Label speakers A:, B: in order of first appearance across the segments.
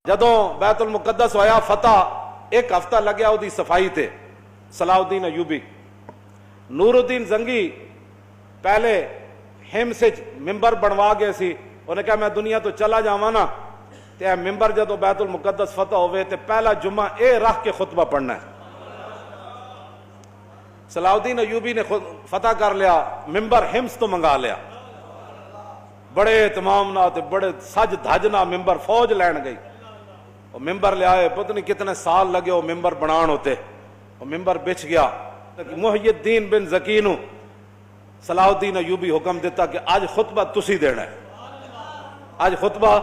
A: جدوں بیت المقدس ہویا فتح ایک ہفتہ لگیا وہ صفائی تے صلاح الدین ایوبی نور الدین زنگی پہلے ہم سے ممبر بنوا گئے سی انہوں نے کہا میں دنیا تو چلا جاواں نا تے اے ممبر جدوں بیت المقدس فتح ہوئے تے پہلا جمعہ اے رکھ کے خطبہ پڑھنا ہے۔ صلاح الدین ایوبی نے فتح کر لیا، ممبر ہمس تو منگا لیا، بڑے اہتمام نہ تے بڑے سج دھج نہ ممبر فوج لین گئی، وہ ممبر لے آئے، پتہ نہیں کتنے سال لگے وہ ممبر بنان ہوتے، وہ ممبر بچ گیا۔ محی الدین بن زکی نو صلاح الدین ایوبی حکم دیتا کہ آج خطبہ تسی دینا ہے، آج خطبہ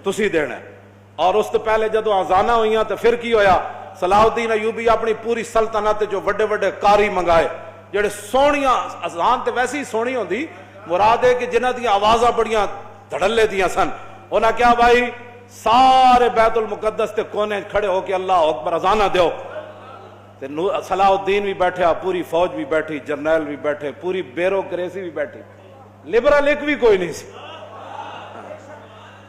A: تسی دینا ہے۔ اور اس تو پہلے جدو آزانہ ہوئیاں تو پھر کی ہویا، صلاح الدین ایوبی اپنی پوری سلطنت جو وڈے وڈے قاری منگائے جڑے سونیاں، اذان تے ویسی ہی سونی ہوندی، مراد ہے کہ جنہ دی آوازاں بڑیاں دھڑلے دیاں سن، انہاں کیا بھائی سارے بیت المقدس تے کونے کھڑے ہو کے اللہ اکبر اذانہ دیو۔ صلاح الدین بھی بیٹھا، پوری فوج بھی بیٹھی، جرنیل بھی بیٹھے، پوری بیوروکریسی بھی بیٹھی، لبرل ایک بھی کوئی نہیں سی۔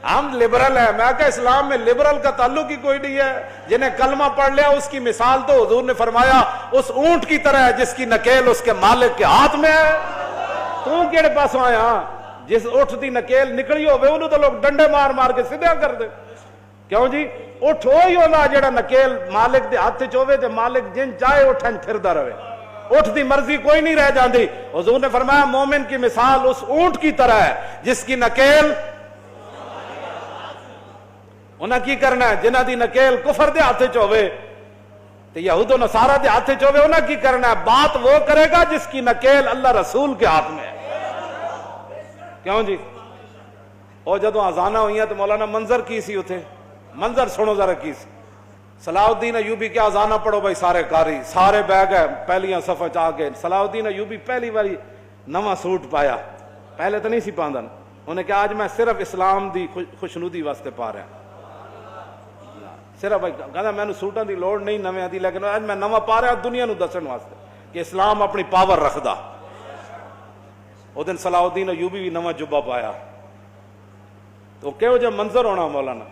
A: ہم لبرل ہیں، میں کہا اسلام میں لبرل کا تعلق ہی کوئی نہیں ہے، جنہیں کلمہ پڑھ لیا اس کی مثال تو حضور نے فرمایا اس اونٹ کی طرح ہے جس کی نکیل اس کے مالک کے ہاتھ میں ہے۔ تو کیڑے پاسوں آیا، جس اٹھ دی نکیل نکلی ہوئے انہوں تو لوگ ڈنڈے مار مار کے سیدھا کر دے، کیوں جی اٹھ ہوئی ہونا جڑا نکیل مالک دے ہاتھ چوے تے مالک جن چاہے اٹھن پھردا رہے، اٹھ دی مرضی کوئی نہیں رہ جاندی۔ حضور نے فرمایا مومن کی مثال اس اونٹ کی طرح ہے جس کی نکیل انہاں کی کرنا ہے، جنہ دی نکیل کفر دے ہاتھ چوے تے یہود و نصارہ دے ہاتھ چوے، انہاں کی کرنا ہے، بات وہ کرے گا جس کی نکیل اللہ رسول کے ہاتھ میں ہے۔ کیوں جی اور جدو آزانہ ہوئیاں تو مولانا منظر کی سی اتھے، منظر سنو ذرا کی سی، صلاح الدین ایوبی کیا آزانہ پڑھو بھائی، سارے قاری سارے بہ گئے پہلیاں صفحہ چاہ کے۔ صلاح الدین ایوبی پہلی باری نواں سوٹ پایا، پہلے تو نہیں سی پاندہ، انہوں نے کہا آج میں صرف اسلام دی خوشنودی واسطے پا رہا، صرف کہنا میں نے سوٹاں دی لوڑ نہیں نویں دی، لیکن آج میں نواں پا رہا دنیا نو دسن واسطے کہ اسلام اپنی پاور رکھدا۔ وہ دن صلاح الدین ایوبی بھی نواں جبہ پایا، تو کہو جو منظر ہونا مولانا۔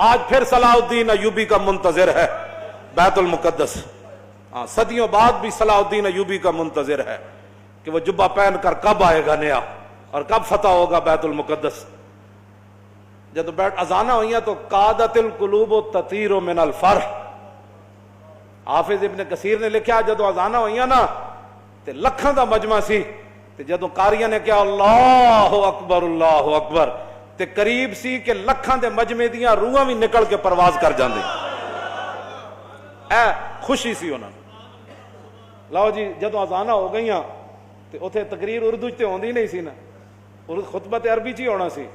A: آج پھر صلاح الدین ایوبی کا منتظر ہے بیت المقدس، صدیوں بعد بھی صلاح الدین ایوبی کا منتظر ہے کہ وہ جبہ پہن کر کب آئے گا نیا اور کب فتح ہوگا بیت المقدس۔ جب بیٹھ اذانہ ہوئیاں تو قادت القلوب تطیر من الفرح، حافظ ابن کثیر نے لکھا جدو اذانہ ہوئیاں نا تے لکھاں دا مجمع سی، تے جدو قاریاں نے کہا اللہ اکبر تے قریب سی کہ لکھاں دے مجمع دیاں روحاں بھی نکل کے پرواز کر جاندی، اے خوشی سی انہاں۔ لاؤ جی جدو اذانہ ہو گئیاں تے اتھے تقریر اردو تے ہوندی نہیں سی نا، خطبہ تے عربی چی ہونا سی،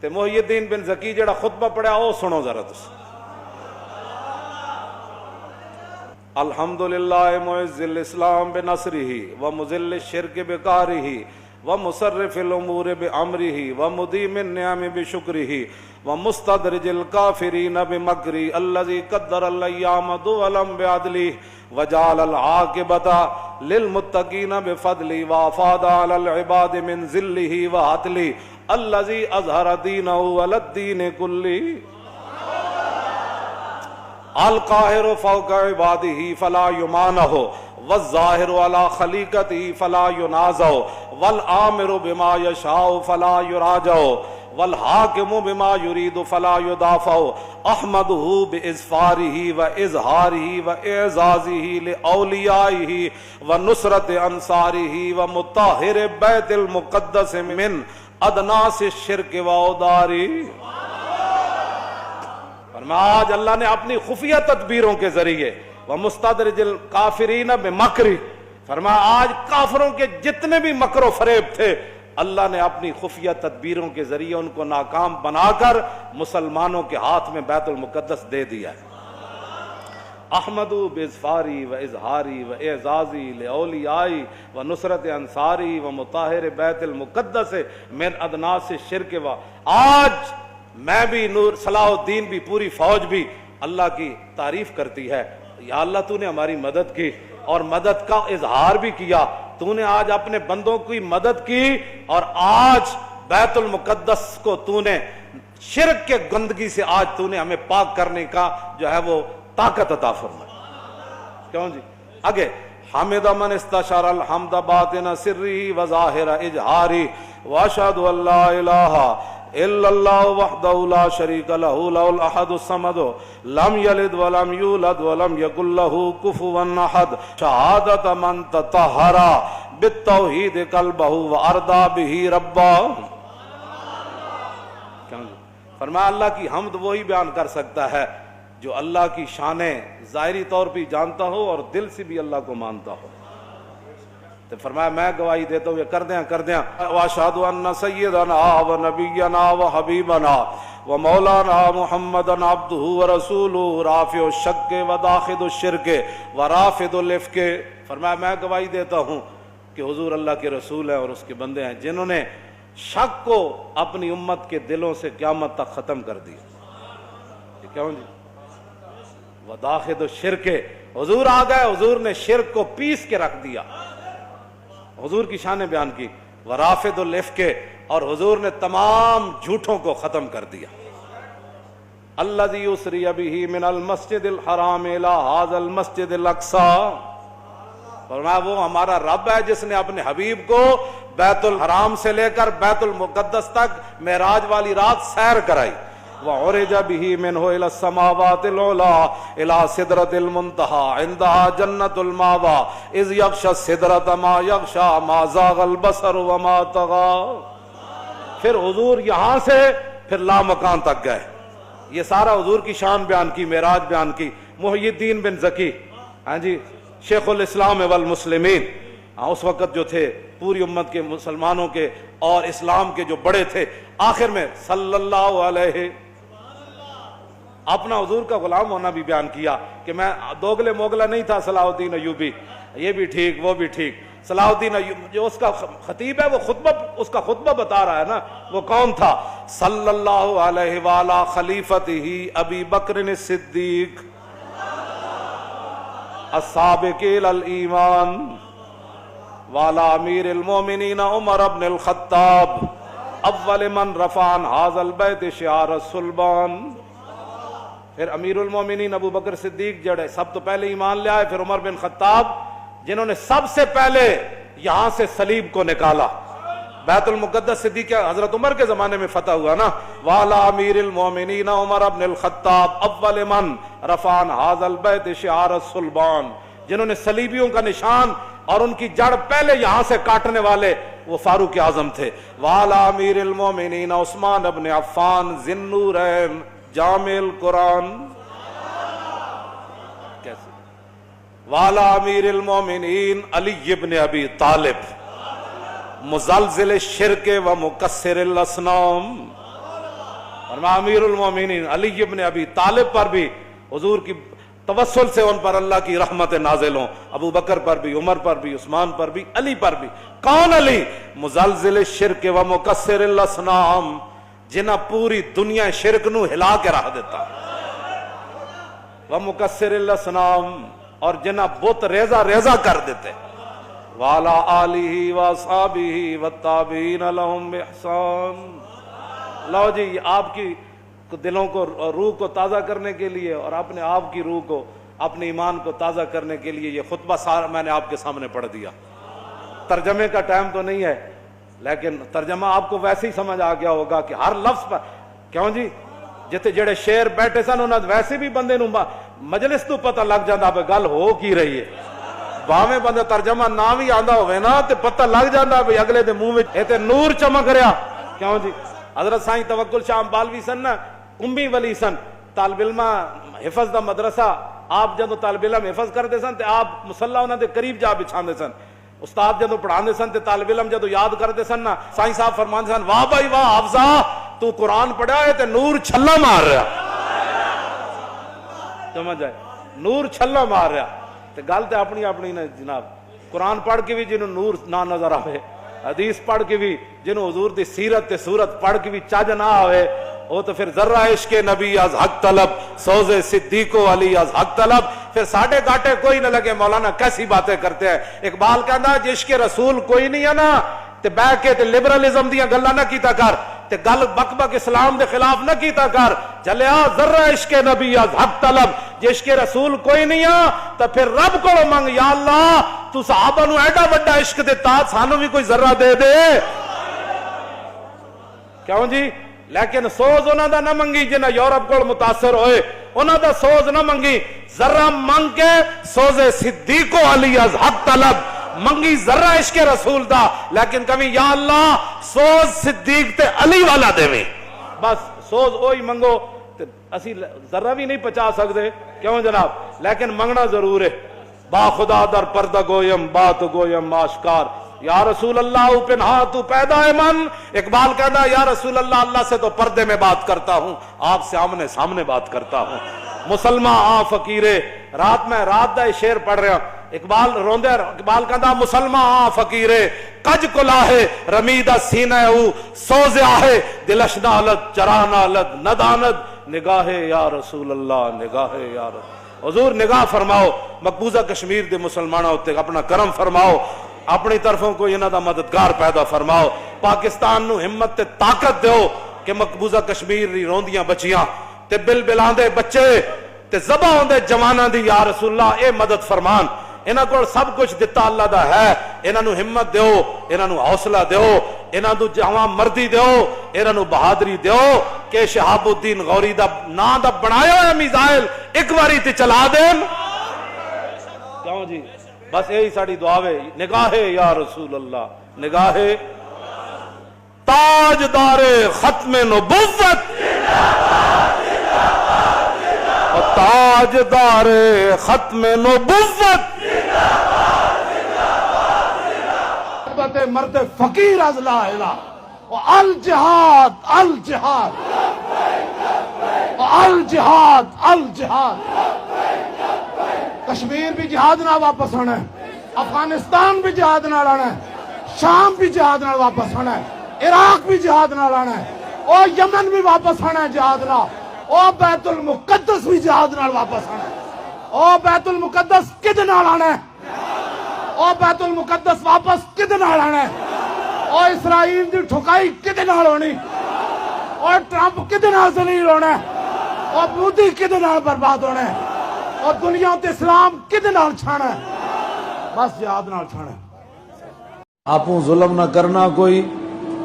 A: تے محی الدین بن زکی جڑا خطبہ پڑھا او سنو ذرا تس۔ الحمدللہ معز الاسلام بنصرہ ومذل الشرک بقہرہ ومصرف الامور بامرہ ومدیم النعم بشکرہ ومستدرج الکافرین بمکرہ الذی قدر الایام دولا بعدلہ وجعل العاقبۃ للمتقین بفضلہ وافاض علی العباد من ذلہ وعدلہ الذی اظہر دینہ علی الدین کلہ القاہر فوق عبادہ فلا یمانہ والظاہر علی خلیقتہ فلا ینازع والآمر بما یشاء فلا یراجع والحاکم بما یرید فلا یدافع احمدہ باظفارہ واظہارہ واعزازہ لاولیائہ ونصرت انصارہ ومطہر بیت المقدس من ادناس الشرک واودارہ۔ آج اللہ نے اپنی خفیہ تدبیروں کے ذریعے وَمُسْتَدْرِجِ الْكَافِرِينَ بِمَكْرِ، فرمایا آج کافروں کے جتنے بھی مکر و فریب تھے اللہ نے اپنی خفیہ تدبیروں کے ذریعے ان کو ناکام بنا کر مسلمانوں کے ہاتھ میں بیت المقدس دے دیا ہے۔ احمدو باظفاری و اظہاری و اعزازی لاولیائی و نصرت انصاری و مطہر بیت المقدس من ادناس الشرک و۔ آج میں بھی نور صلاح الدین بھی پوری فوج بھی اللہ کی تعریف کرتی ہے، یا اللہ تو نے ہماری مدد کی اور مدد کا اظہار بھی کیا، تو نے آج اپنے بندوں کی مدد کی اور آج بیت المقدس کو تو نے شرک کے گندگی سے آج تو نے ہمیں پاک کرنے کا جو ہے وہ طاقت عطا فرمائی. کیوں جی آگے حمد من استشار الحمد باطن سری و ظاہر اجہاری واشہد ان لا الہ الا اللہ وحدہ لا شریک لہ لہ الاحد الصمد لم یلد ولم یولد ولم یکن لہ کفوا احد شہادت من تطہر بالتوحید قلبہ وارضى بہ ربا. فرمایا اللہ کی حمد وہی بیان کر سکتا ہے جو اللہ کی شانیں ظاہری طور پہ جانتا ہو اور دل سے بھی اللہ کو مانتا ہو. تو فرمایا میں گواہی دیتا ہوں یہ کر دیں واشہد ان سیدنا و نبینا و حبیبنا و مولانا محمدن عبدہ و رسولہ رافع الشک و داخل الشرک و رافض الافک. فرمایا میں گواہی دیتا ہوں کہ حضور اللہ کے رسول ہیں اور اس کے بندے ہیں جنہوں نے شک کو اپنی امت کے دلوں سے قیامت تک ختم کر دیا. کیوں جی وداخل الشرک حضور آ گئے, حضور نے شرک کو پیس کے رکھ دیا, حضور کی شانیں بیان کی. ورافض الافک اور حضور نے تمام جھوٹوں کو ختم کر دیا. الذی اسری بہ من المسجد الحرام الی ھذا المسجد الاقصی. فرمایا وہ ہمارا رب ہے جس نے اپنے حبیب کو بیت الحرام سے لے کر بیت المقدس تک معراج والی رات سیر کرائی. وعرج به منه الى السماوات العلى الى سدرۃ المنتهى عندها جنۃ المأوى اذ یغشى السدرۃ ما یغشى ما زاغ البصر وما طغى. پھر حضور یہاں سے پھر لامکان تک گئے. یہ سارا حضور کی شان بیان کی, معراج بیان کی. محی الدین بن زکی ہاں جی شیخ الاسلام والمسلمین اس وقت جو تھے پوری امت کے مسلمانوں کے اور اسلام کے جو بڑے تھے, آخر میں صلی اللہ علیہ اپنا حضور کا غلام ہونا بھی بیان کیا کہ میں دوگلے موگلا نہیں تھا. صلاح الدین ایوبی یہ بھی ٹھیک وہ بھی ٹھیک. صلاح الدین ایوبی جو اس کا خطیب ہے وہ اس کا خطبہ بتا رہا ہے نا, وہ کون تھا؟ صلی اللہ علیہ وعلی خلیفتہ ابی بکر الصدیق السابق الی الایمان وعلی امیر المومنین عمر بن الخطاب اول من رفع عن ھذا البیت شعار الصلبان. پھر امیر المومنین ابو بکر صدیق جڑے سب تو پہلے ایمان لے آئے, پھر عمر بن خطاب جنہوں نے سب سے پہلے یہاں سے صلیب کو نکالا. بیت المقدس صدیق حضرت عمر کے زمانے میں فتح ہوا نا. وعلی امیر المومنین عمر بن الخطاب اول من رفع عن ھذا البیت شعار الصلبان, جنہوں نے صلیبیوں کا نشان اور ان کی جڑ پہلے یہاں سے کاٹنے والے وہ فاروق اعظم تھے. وعلی امیر المومنین عثمان بن عفان ذی النورین جامع القرآن. کیسے؟ وعلی امیر المومنین علی بن ابی طالب مزلزل الشرک و مکسر الاصنام. اور امیر المومنین علی بن ابی طالب پر بھی حضور کی توسل سے ان پر اللہ کی رحمت نازل ہوں. ابو بکر پر بھی, عمر پر بھی, عثمان پر بھی, علی پر بھی. کون علی؟ مزلزل الشرک و مکسر الاصنام, جنہ پوری دنیا شرک نو ہلا کے رکھ دیتا. و مکسر الاصنام, اور جنہ بت ریزہ ریزہ کر دیتے. وعلی آلہ واصحابہ والتابعین لہم بإحسان. لو جی آپ کی دلوں کو, روح کو تازہ کرنے کے لیے اور اپنے آپ کی روح کو, اپنے ایمان کو تازہ کرنے کے لیے یہ خطبہ سارا میں نے آپ کے سامنے پڑھ دیا. ترجمے کا ٹائم تو نہیں ہے, لیکن ترجمہ آپ کو ویسے ہی سمجھ آ گیا ہوگا کہ ہر لفظ پر. کیوں جی جتے جڑے شیر بیٹھے سن انہاں ویسے بھی بندے نو مجلس تو پتہ لگ جاندا بے گل ہو کی رہی ہے. باویں بندے ترجمہ نہ بھی آندا ہوئے نا تے پتہ لگ جاندا بے اگلے دے منہ وچ اے تے نور چمک رہا. کیوں جی حضرت سائیں توکل شاہ بالوی سن نا, امی ولی سن, طالب علم حفظ دا مدرسہ. آپ جدو طالب علم حفظ کرتے سن تے آپ مصلی انہاں دے قریب جا بچھاندے سن. استاد جدو پڑھاندے سن تے طالب علم جدو یاد کرتے سن نا, سائیں صاحب فرماندے سن واہ بھائی واہ حافظہ تو قرآن پڑھا ہے تے نور چھلا مار رہا. سمجھ آئے, نور چھلا مار رہا. تے گل تے اپنی اپنی نے جناب. قرآن پڑھ کے بھی جنہوں نور نہ نظر آئے, حدیث پڑھ کے بھی جنہوں حضور دی سیرت تے صورت پڑھ کے بھی چج نہ آئے, وہ تو پھر ذرہ عشق نبی از حق طلب, سوز صدیق و علی از حق طلب. پھر ساڑھے گاٹے کوئی نہ لگے مولانا کیسی باتیں کرتے ہیں. اقبال کہندا جس کے رسول کوئی نہیں ہے نا تے بہ کے تے لبرلزم دیاں گلاں نہ کیتا کر. تے گل بک بک اسلام دے خلاف نہ کیتا کر. جلیا ذرہ عشق نبی از حق طلب, جے عشق رسول کوئی نہیں آ تو پھر رب کو منگ, یا اللہ تو صحابہ نو ایڈا وڈا عشق دیتا, سانو بھی کوئی ذرہ دے دے. کیوں جی؟ لیکن سوز انہاں دا نہ منگی جنہ یورپ کو متاثر ہوئے, انہاں دا سوز نہ منگی, ذرہ منگ کے سوز صدیق و علی از حق طلب منگی, ذرہ عشق رسول دا, لیکن کبھی یا اللہ سوز صدیق تے علی والا دے میں, بس سوز اوہی منگو. اسی ذرہ بھی نہیں پچا سکتے, کیوں جناب؟ لیکن منگنا ضرور ہے. با خدا در پردہ گویم بات گویم آشکار, یا رسول اللہ پنہا تو پیدا ہے من. اقبال کہتا ہے یا رسول اللہ, اللہ سے تو پردے میں بات کرتا ہوں, آپ سے آمنے سامنے بات کرتا ہوں. مسلمان آ فقیرے, رات میں رات دا شعر پڑھ رہا, اقبال روندے, اقبال کہتا مسلمان آ فقیرے کج کلاہے رمیدہ سینہ او سوز آہے دلش نالت چرا نالت نداند نگاہ یا رسول اللہ نگاہ یا رسول. حضور نگاہ فرماؤ مقبوضہ کشمیر دے مسلمانوں تے اپنا کرم فرماؤ, اپنی طرفوں کو انہاں دا مددگار پیدا فرماؤ. پاکستان نو ہمت تے طاقت دیو کہ مقبوضہ کشمیر دی روندیاں بچیاں تے بل بلاندے بچے تے ذبح ہوندے جواناں دی یا رسول اللہ اے مدد فرمان. انہاں کو سب کچھ دتا اللہ دا ہے, انہاں نو ہمت دیو, انہاں نو حوصلہ دیو, انہاں نو جواں مردی دیو, انہاں نو بہادری دیو کہ شہاب الدین غوری دا نا دا بنایا ہے میزائل ایک باری تے چلا دین. کیوں جی؟ بس یہی ساری دعا ہے. نگاہ یا رسول اللہ, نگاہ تاجدار ختم نبوت, تاجدار ختم نبوت, مرد فقیر از لا الہ الجہاد الجہاد الجہاد الجہاد. کشمیر بھی جہاد نہ واپس آنا ہے, افغانستان بھی جہاد نہ لانا ہے, شام بھی جہاد نہ واپس آنا ہے, عراق بھی جہاد نہ لانا ہے, اور یمن بھی واپس آنا ہے جہاد نہ, اور بیت المقدس بھی جہاد نہ واپس آنا ہے. اور بیت المقدس کدنا لانا ہے, اور بیت المقدس واپس کدنا لانا ہے, اور اسرائیل دی ٹھکائی کدنا ہونی, اور ٹرمپ کدنا ذلیل ہونا ہے, اور مودی کدنا برباد ہونا ہے, اور دنیا تے اسلام کدنا چھانا ہے, بس جہاد نال چھانا ہے.
B: آپوں ظلم نہ کرنا کوئی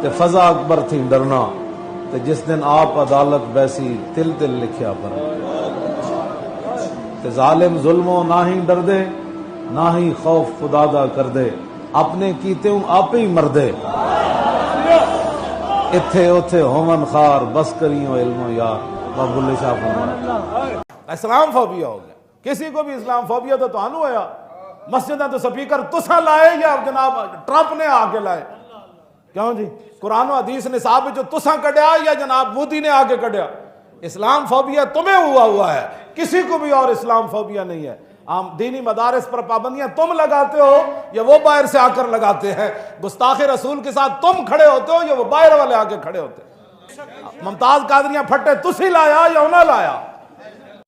B: تے فضا اکبر تھی ڈرنا, تے جس دن آپ عدالت بیسی تل تل لکھیا پر, تے ظالم ظلموں نہ ہی ڈر دے نہ ہی خوف خدا دا کر دے, اپنے کیتے ہوں آپ ہی مر دے, اتھے اتھے ہومن خار بس کریوں علم یار. بابل شاہ فرمایا
A: اسلام فوبیا ہو گیا, کسی کو بھی اسلام فوبیا تو آنو ہویا. مسجدہ تو سپیکر تسا لائے یا جناب ٹرمپ نے آگے لائے؟ کیوں جی؟ قرآن و حدیث نے صاحب جو تسا کڈیا یا جناب مودی نے آگے کڈیا؟ اسلام فوبیا تمہیں ہوا ہے, کسی کو بھی اور اسلام فوبیا نہیں ہے. عام دینی مدارس پر پابندیاں تم لگاتے ہو یا وہ باہر سے آ کر لگاتے ہیں, گستاخ رسول کے ساتھ تم کھڑے ہوتے ہو یا وہ باہر والے آگے کھڑے ہوتے ہیں. ممتاز قادریاں پھٹے تسی لایا یا انہاں لایا؟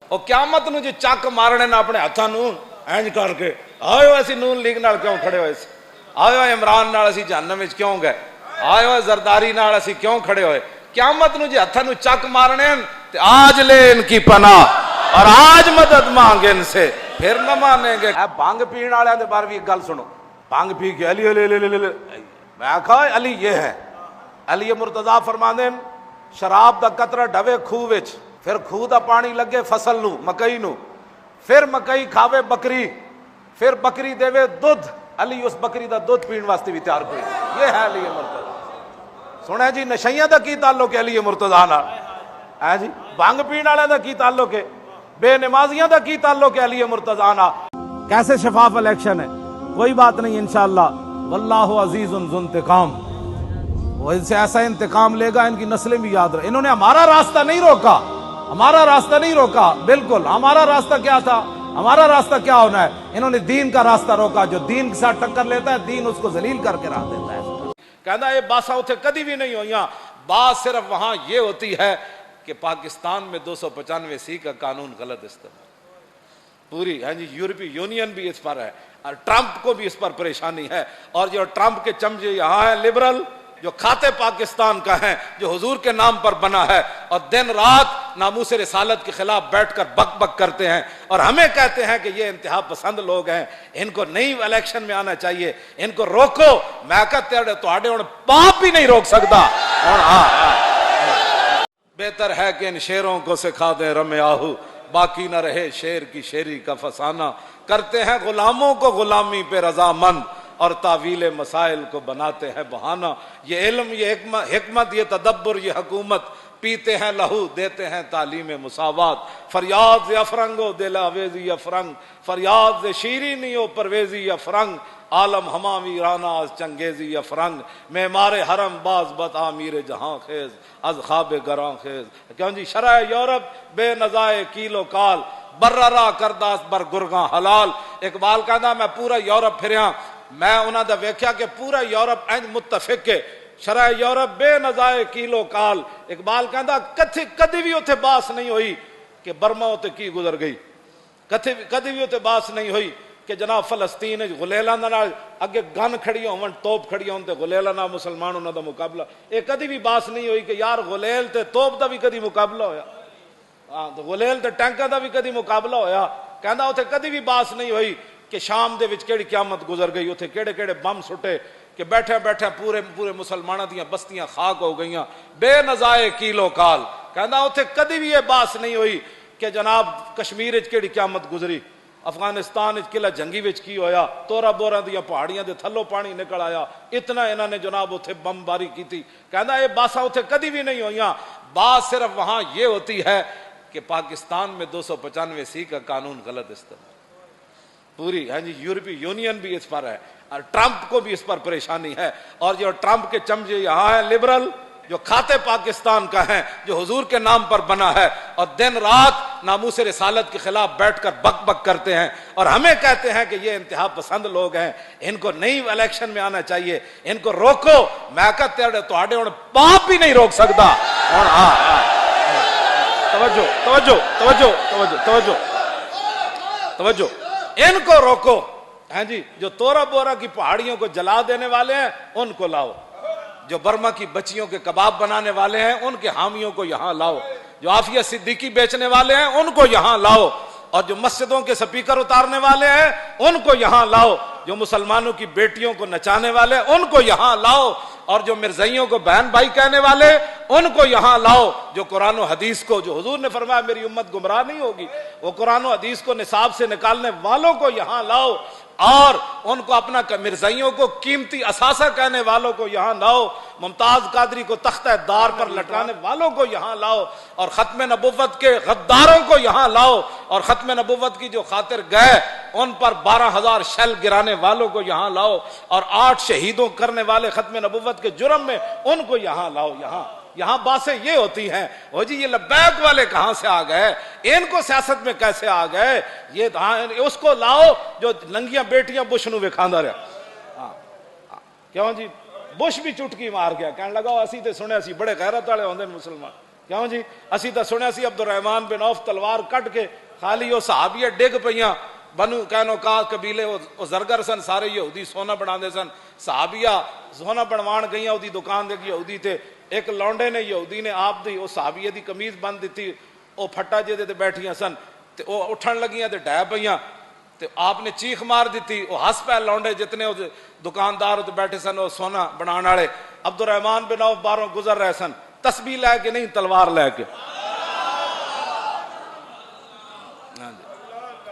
A: اور قیامت نو جی چک مارنے نہ اپنے ہاتھاں نو اینج کر کے آئے ایسی نون لیگ نال کیوں کھڑے ہوئے, آئے عمران نال اسی جہنم وچ کیوں گئے, آئے زرداری نال اسی کیوں کھڑے ہوئے؟ قیامت نو جی ہاتھاں نو چک مارنے تے آج لے ان کی پناہ اور آج مدد مانگے ان سے, پھر نہ مانیں گے. بھانگ پین والے دے بارے بھی ایک گل سنو. بھانگ پی کے علی علی علی علی, میں کہا علی یہ ہے, علی مرتضیٰ فرماندے شراب دا قطرہ ڈھوے کھوہ وچ, پھر کھوہ دا پانی لگے فصل نو مکئی نو, پھر مکئی کھاوے بکری, پھر بکری دے دودھ, علی اس بکری دا دودھ پین واسطے بھی تیار کوئی. یہ ہے علی مرتضیٰ. سنے جی نشیاں دا کی تعلق ہے علی مرتضیٰ نال؟ ہے جی بھانگ پین والے دا کی تعلق ہے؟ بے نمازیاں دا کی تعلق ہے علی مرتضیٰ نال؟ کیسے شفاف الیکشن ہے؟ کوئی بات نہیں انشاءاللہ, واللہ عزیز ذو انتقام, وہ ان سے ایسا انتقام لے گا ان کی نسلیں بھی یاد رہے. انہوں نے ہمارا راستہ نہیں روکا, ہمارا راستہ نہیں روکا, بالکل ہمارا راستہ کیا تھا, ہمارا راستہ کیا ہونا ہے, انہوں نے دین کا راستہ روکا. جو دین کے ساتھ ٹکر لیتا ہے دین اس کو ذلیل کر کے راہ دیتا ہے. کہنا یہ باسا اتھے کدی بھی نہیں ہوئیاں, بات صرف وہاں یہ ہوتی ہے کہ پاکستان میں 295 کا قانون غلط استعمال پوری ہے جی. یورپی یونین بھی اس پر ہے اور ٹرمپ کو بھی اس پر پریشانی ہے, اور جو ٹرمپ کے چمچے یہاں ہیں لبرل, جو کھاتے پاکستان کا ہیں، جو حضور کے نام پر بنا ہے، اور دن رات ناموس رسالت کے خلاف بیٹھ کر بک بک کرتے ہیں اور ہمیں کہتے ہیں کہ یہ انتہا پسند لوگ ہیں، ان کو نہیں الیکشن میں آنا چاہیے، ان کو روکو۔ میں کہتے ہیں تواڈے ہن باپ بھی نہیں روک سکتا۔ بہتر ہے کہ ان شیروں کو سکھا دیں رم آہو، باقی نہ رہے شیر کی شیری کا فسانہ۔ کرتے ہیں غلاموں کو غلامی پہ رضامند اور تعویل مسائل کو بناتے ہیں بہانہ۔ یہ علم، یہ حکمت، یہ تدبر، یہ حکومت، پیتے ہیں لہو دیتے ہیں تعلیم مساوات۔ فریاد ز افرنگ و دل آویزی افرنگ، فریاد ز شیرینی و پرویزی افرنگ، عالم ہما ویرانہ از چنگیزی افرنگ، معمار حرم باز بد آمیر جہاں خیز از خواب گراں خیز۔ کیوں جی؟ شرع یورپ بے نزائے کیل و کال، بررا کرداس بر گرگاں حلال۔ اقبال کہندا میں پورا یورپ پھریاں، میں انہاں دا ویکھیا کہ پورا یورپ انج متفق ہے، شرع یورپ بے نزائے کیلو کال۔ اقبال کہندا کدی بھی اتھے باس نہیں ہوئی کہ برما اتھے کی گزر گئی، کدی بھی اتھے باس نہیں ہوئی کہ جناب فلسطین غلیلاں نال اگے گن کھڑی ہون، توپ کھڑی ہون تے غلیلاں نال مسلمان انہاں دا مقابلہ۔ یہ کدی بھی باس نہیں ہوئی کہ یار غلیل تے توپ دا بھی کدی مقابلہ ہویا، تو غلیل تے ٹینکاں دا بھی کدی مقابلہ ہویا۔ کہندا اتھے کدی بھی باس نہیں ہوئی کہ شام دے وچ کیڑی قیامت گزر گئی، اتھے کیڑے کیڑے بم سٹے کہ بیٹھے بیٹھے پورے مسلمانوں دیاں بستیاں خاک ہو گئیاں، بے نزائے کیلو کال۔ کہندا اتھے کدی بھی یہ باس نہیں ہوئی کہ جناب کشمیر وچ کیڑی قیامت گزری، افغانستان وچ قلعہ جنگی وچ کی ہویا، تورا بورا دیاں پہاڑیاں دے تھلوں پانی نکل آیا، اتنا انہاں نے جناب اتھے بم باری کیتی۔ کہندا یہ باساں اتھے کدی بھی نہیں ہوئیاں، بات صرف وہاں یہ ہوتی ہے کہ پاکستان میں 295 کا قانون غلط استعمال پوری، ہاں جی، یورپی یونین بھی اس پر ہے اور ٹرمپ کو بھی اس پر پریشانی ہے، اور جو ٹرمپ کے چمچے یہاں ہیں لبرل، جو کھاتے پاکستان کا ہیں، جو حضور کے نام پر بنا ہے اور دن رات ناموس رسالت کے خلاف بیٹھ کر بک بک کرتے ہیں اور ہمیں کہتے ہیں کہ یہ انتہا پسند لوگ ہیں، ان کو نہیں الیکشن میں آنا چاہیے، ان کو روکو۔ میں کہتے ہیں تواڈے ہن باپ بھی نہیں روک سکتا۔ توجہ توجہ توجہ توجہ توجہ توجہ، ان کو روکو۔ ہاں جی، جو تورا بورا کی پہاڑیوں کو جلا دینے والے ہیں ان کو لاؤ، جو برما کی بچیوں کے کباب بنانے والے ہیں ان کے حامیوں کو یہاں لاؤ، جو عافیہ صدیقی بیچنے والے ہیں ان کو یہاں لاؤ، اور جو مسجدوں کے سپیکر اتارنے والے ہیں ان کو یہاں لاؤ، جو مسلمانوں کی بیٹیوں کو نچانے والے ہیں ان کو یہاں لاؤ، اور جو مرزائیوں کو بہن بھائی کہنے والے ان کو یہاں لاؤ، جو قرآن و حدیث کو، جو حضور نے فرمایا میری امت گمراہ نہیں ہوگی، وہ قرآن و حدیث کو نصاب سے نکالنے والوں کو یہاں لاؤ، اور ان کو اپنا مرزائیوں کو قیمتی اثاثہ کہنے والوں کو یہاں لاؤ، ممتاز قادری کو تختہ دار پر لٹکانے والوں کو یہاں لاؤ، اور ختم نبوت کے غداروں کو یہاں لاؤ، اور ختم نبوت کی جو خاطر گئے ان پر 12,000 شل گرانے والوں کو یہاں لاؤ، اور 8 شہیدوں کرنے والے ختم نبوت کے جرم میں ان کو یہاں لاؤ۔ یہاں باتیں یہ ہوتی ہیں، وہ جی یہ لبیک والے کہاں سے آ گئے، ان کو سیاست میں کیسے آ گئے، یہ اس کو لاؤ جو ننگیاں بیٹیاں بش نو وکھاندا رہا۔ کیوں جی؟ بش بھی چٹکی مار گیا، کہنے لگا اسی تے سنیا سی بڑے غیرت والے ہوندے مسلمان، کیوں جی اسی تے سنیا سی عبد الرحمن بن عوف تلوار کٹ کے خالی وہ صحابیہ ڈگ پئیاں، بنو قینوقاع قبیلے وہ زرگر سن، سارے یہودی سونا بنا سن، صحابیہ سونا بنوان گئیاں، دی دکان دے یہودی تے ایک لونڈے نے یہودی نے آپ دی اس صحابیہ دی قمیض بند دیتی، وہ پھٹا جے تے بیٹھیاں سن تے وہ اٹھن لگیاں تے ڈہ پئیاں تے آپ نے چیخ مار دیتی، وہ ہس پہ لونڈے جتنے دکاندار تے بیٹھے سن وہ سونا بنان والے، عبد الرحمن بن عوف باہروں گزر رہے سن، تسبیح لے کے نہیں تلوار لے کے۔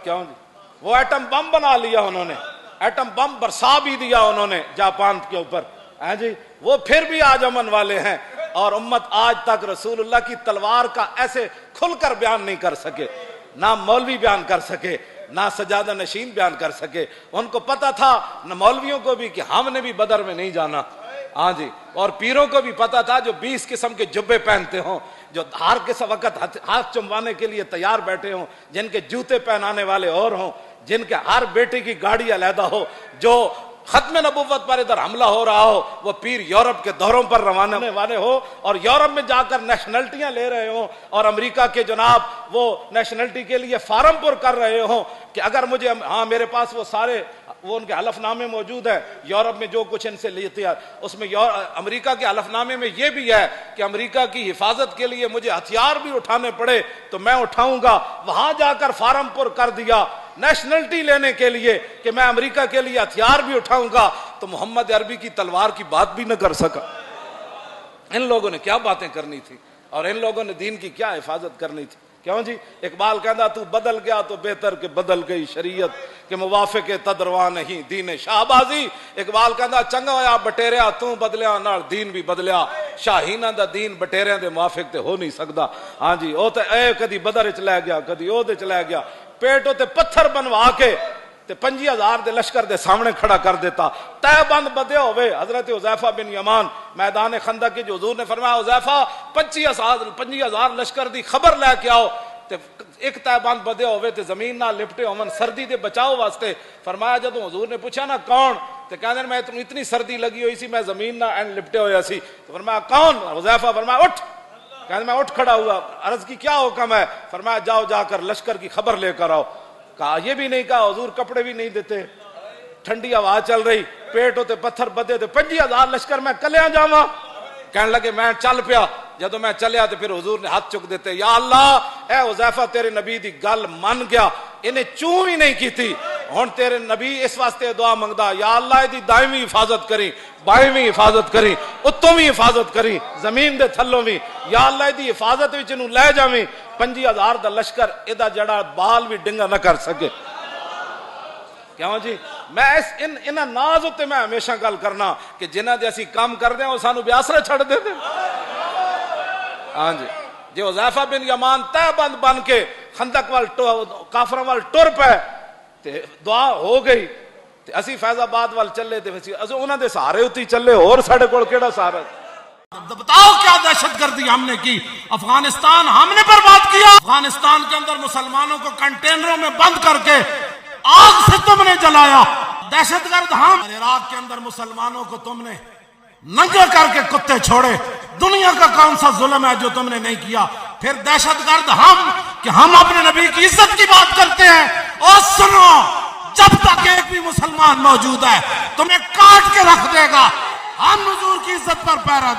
A: کیوں جی؟ وہ ایٹم بم بنا لیا انہوں نے، ایٹم بم برسا بھی دیا انہوں نے جاپان کے اوپر، ہاں جی، وہ پھر بھی آج امن والے ہیں، اور امت آج تک رسول اللہ کی تلوار کا ایسے کھل کر بیان نہیں کر سکے، نہ مولوی بیان کر سکے، نہ سجادہ نشین بیان کر سکے۔ ان کو پتا تھا نہ مولویوں کو بھی کہ ہم نے بھی بدر میں نہیں جانا، ہاں جی، اور پیروں کو بھی پتا تھا جو 20 قسم کے جبے پہنتے ہوں، جو ہر کس وقت ہاتھ چموانے کے لیے تیار بیٹھے ہوں، جن کے جوتے پہنانے والے اور ہوں، جن کے ہر بیٹے کی گاڑی علیحدہ ہو، جو ختم نبوت پر ادھر حملہ ہو رہا ہو، وہ پیر یورپ کے دوروں پر روانہ ہونے والے ہو اور یورپ میں جا کر نیشنلٹیاں لے رہے ہوں اور امریکہ کے جناب وہ نیشنلٹی کے لیے فارم پر کر رہے ہوں کہ اگر مجھے، ہاں میرے پاس وہ سارے وہ ان کے حلف نامے موجود ہیں یورپ میں جو کچھ ان سے لیتے ہیں، اس میں امریکہ کے حلف نامے میں یہ بھی ہے کہ امریکہ کی حفاظت کے لیے مجھے ہتھیار بھی اٹھانے پڑے تو میں اٹھاؤں گا۔ وہاں جا کر فارم پر کر دیا نیشنلٹی لینے کے لیے کہ میں امریکہ کے لیے ہتھیار بھی اٹھاؤں گا، تو محمد عربی کی تلوار کی بات بھی نہ کر سکا۔ ان لوگوں نے کیا باتیں کرنی تھی اور ان لوگوں نے دین کی کیا حفاظت کرنی تھی؟ کیوں جی؟ اقبال کہتا تو بدل گیا تو بہتر کہ بدل گئی شریعت کہ موافق تدروا نہیں دین شاہبازی۔ اقبال کہتا چنگا ہویا بٹیریا تو بدلیا نال دین بھی بدلیا، شاہینہ دا دین بٹیریاں دے موافق تے ہو نہیں سکدا۔ ہاں جی او تے اے کدی بدر وچ لے گیا کدی او دے چ لے گیا، پیٹوں تے پتھر بنوا کے تے 50,000 دے لشکر دے سامنے کھڑا کر دیتا۔ تہ بند بدے ہوئے حضرت حذیفہ بن یمان میدان خندق کے جو حضور نے فرمایا حذیفہ 25,000 لشکر دی خبر لے کے آؤ تے ایک تہ بند بدے ہوئے تے زمین نہ لپٹے ہومن سردی دے بچاؤ واسطے۔ فرمایا جدوں حضور نے پوچھا نا کون، تے کہندے میں اتنی سردی لگی ہوئی سی میں زمین نہ اینڈ لپٹے ہویا سی، تو فرمایا کون؟ حذیفہ فرمایا اٹھ، کہندے میں اٹھ کھڑا ہوا، عرض کی کیا حکم ہے؟ فرمایا جاؤ جا کر لشکر کی خبر لے کر آؤ۔ کہا یہ بھی نہیں کہا حضور کپڑے بھی نہیں دیتے، ٹھنڈی ہوا چل رہی، پیٹ ہوتے پتھر بدے تے 50,000 لشکر میں کلیاں جاواں؟ کہنے لگے میں چل پیا، جدو میں چلیا تو پھر حضور نے ہاتھ چک دیتے، یا اللہ اے حذیفہ تیرے نبی دی گل من گیا، انہیں چوں بھی نہیں کی تھی، ہن تیرے نبی اس واسطے دعا منگدا یا اللہ دی دائمی حفاظت کری، بائیویں حفاظت کری، اتوں بھی حفاظت کری، زمین دے تھلوں بھی، یا اللہ دی حفاظت وچ نوں لے جاویں، 50,000 دا لشکر ادا جڑا بال بھی ڈنگا نہ کر سکے۔ کیوں جی؟ میں اس انہاں ناز اتے میں ہمیشہ گل کرنا کہ جنہاں دے اسی کام کردے ہیں وہ سانو بیاسرا چھڑ دے دے۔ ہاں جی جی حذیفہ بن یمان تہ بند بن کے خندق وال کافراں وال ٹر پے تے دعا ہو گئی تے اسی فیض آباد وال چلے تے اسی انہاں دے سہارے اُتی چلے، اور ساڈے کول کیڑا سہارا؟
C: بتاؤ کیا دہشت گردی ہم نے کی؟ افغانستان ہم نے برباد کیا۔ افغانستان کے اندر مسلمانوں کو کنٹینروں میں بند کر کے آگ سے تم نے جلایا، دہشت گرد ہم۔ عراق کے اندر مسلمانوں کو تم نے ننگے کر کے کتے چھوڑے، دنیا کا کون سا ظلم ہے جو تم نے نہیں کیا؟ پھر دہشت گرد ہم کہ ہم اپنے نبی کی عزت کی بات کرتے ہیں، اور سنو جب تک ایک بھی مسلمان موجود ہے تمہیں کاٹ کے رکھ دے گا، ہم حضور کی عزت پر پیرا دیں۔